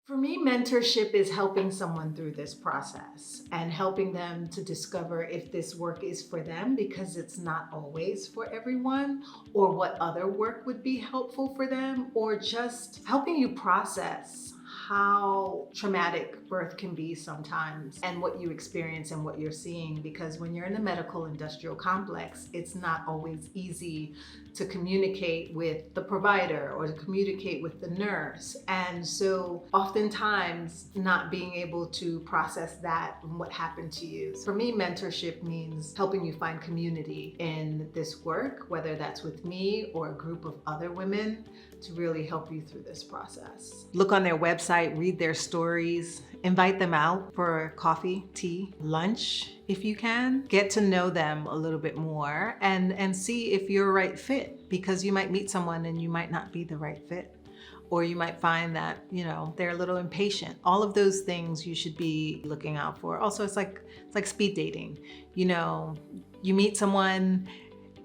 For me, mentorship is helping someone through this process and helping them to discover if this work is for them, because it's not always for everyone, or what other work would be helpful for them, or just helping you process how traumatic birth can be sometimes and what you experience and what you're seeing. Because when you're in the medical industrial complex, it's not always easy to communicate with the provider or to communicate with the nurse. And so oftentimes not being able to process that and what happened to you. For me, mentorship means helping you find community in this work, whether that's with me or a group of other women, to really help you through this process. Look on their website, read their stories, invite them out for coffee, tea, lunch, if you can. Get to know them a little bit more and see if you're a right fit, because you might meet someone and you might not be the right fit. Or you might find that, they're a little impatient. All of those things you should be looking out for. Also, it's like speed dating. You meet someone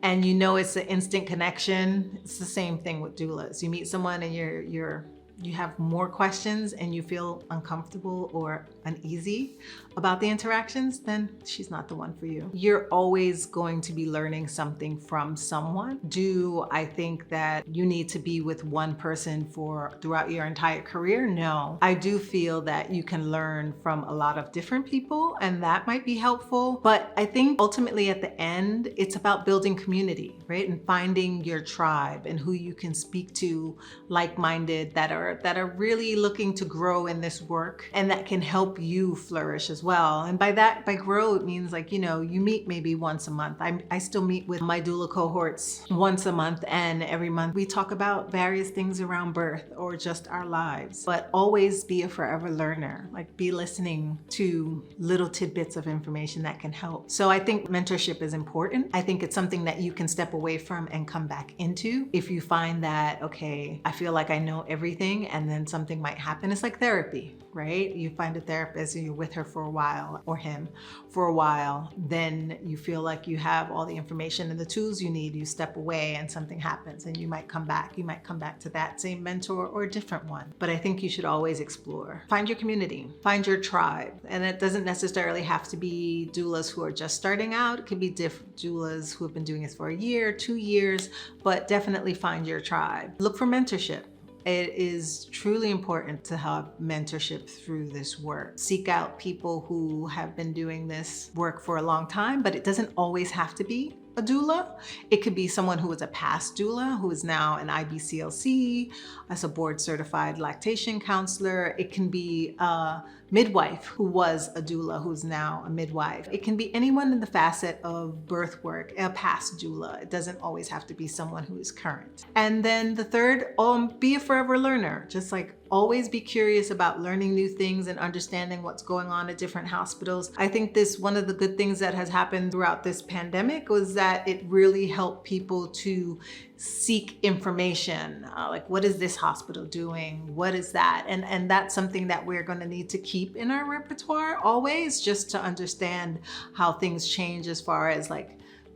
and it's an instant connection. It's the same thing with doulas. You meet someone and you have more questions and you feel uncomfortable or uneasy about the interactions, then she's not the one for you. You're always going to be learning something from someone. Do I think that you need to be with one person throughout your entire career? No. I do feel that you can learn from a lot of different people, and that might be helpful. But I think ultimately at the end, it's about building community, right? And finding your tribe and who you can speak to, like-minded, that are really looking to grow in this work and that can help you flourish as well. And by grow, it means you meet maybe once a month. I still meet with my doula cohorts once a month, and every month we talk about various things around birth or just our lives. But always be a forever learner, be listening to little tidbits of information that can help. So I think mentorship is important. I think it's something that you can step away from and come back into if you find that, okay, I feel like I know everything, and then something might happen. It's like therapy, right? You find a therapist and you're with her for a while, or him for a while, then you feel like you have all the information and the tools you need. You step away and something happens and you might come back. You might come back to that same mentor or a different one. But I think you should always explore. Find your community, find your tribe. And it doesn't necessarily have to be doulas who are just starting out. It could be doulas who have been doing this for a year, 2 years, but definitely find your tribe. Look for mentorship. It is truly important to have mentorship through this work. Seek out people who have been doing this work for a long time, but it doesn't always have to be a doula. It could be someone who was a past doula who is now an IBCLC, as a board certified lactation counselor. It can be a midwife who was a doula who's now a midwife. It can be anyone in the facet of birth work, a past doula. It doesn't always have to be someone who is current. And then the third, be a forever learner. Just always be curious about learning new things and understanding what's going on at different hospitals. I think one of the good things that has happened throughout this pandemic was that it really helped people to seek information. What is this hospital doing? What is that? And that's something that we're going to need to keep in our repertoire always, just to understand how things change as far as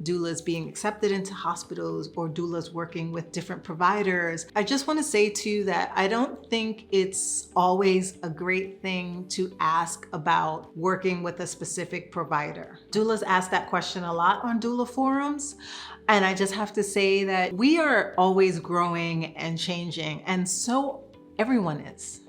doulas being accepted into hospitals or doulas working with different providers. I just want to say too that I don't think it's always a great thing to ask about working with a specific provider. Doulas ask that question a lot on doula forums. And I just have to say that we are always growing and changing, and so everyone is.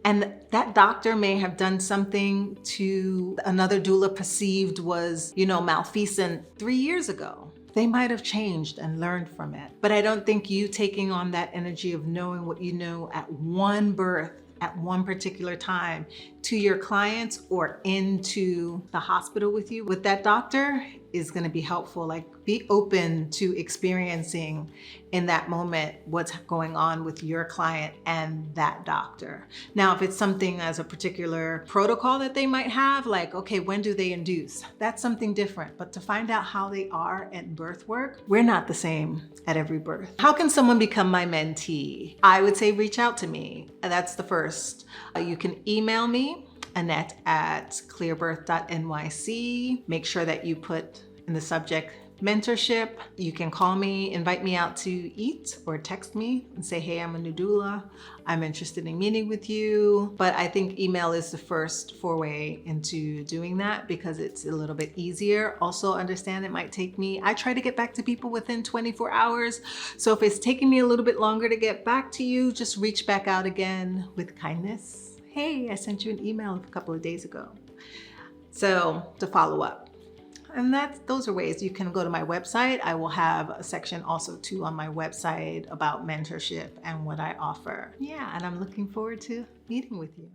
And that doctor may have done something to another doula perceived was, malfeasant 3 years ago. They might have changed and learned from it. But I don't think you taking on that energy of knowing what you know at one birth, at one particular time, to your clients or into the hospital with that doctor is going to be helpful. Be open to experiencing in that moment what's going on with your client and that doctor. Now, if it's something as a particular protocol that they might have, okay, when do they induce? That's something different. But to find out how they are at birth work, we're not the same at every birth. How can someone become my mentee? I would say reach out to me. That's the first. You can email me, Annette at clearbirth.nyc. Make sure that you put in the subject Mentorship, you can call me, invite me out to eat, or text me and say, hey, I'm a new doula. I'm interested in meeting with you. But I think email is the first foray into doing that because it's a little bit easier. Also understand it might take me, I try to get back to people within 24 hours. So if it's taking me a little bit longer to get back to you, just reach back out again with kindness. Hey, I sent you an email a couple of days ago. So to follow up. And those are ways. You can go to my website. I will have a section also too on my website about mentorship and what I offer. Yeah, and I'm looking forward to meeting with you.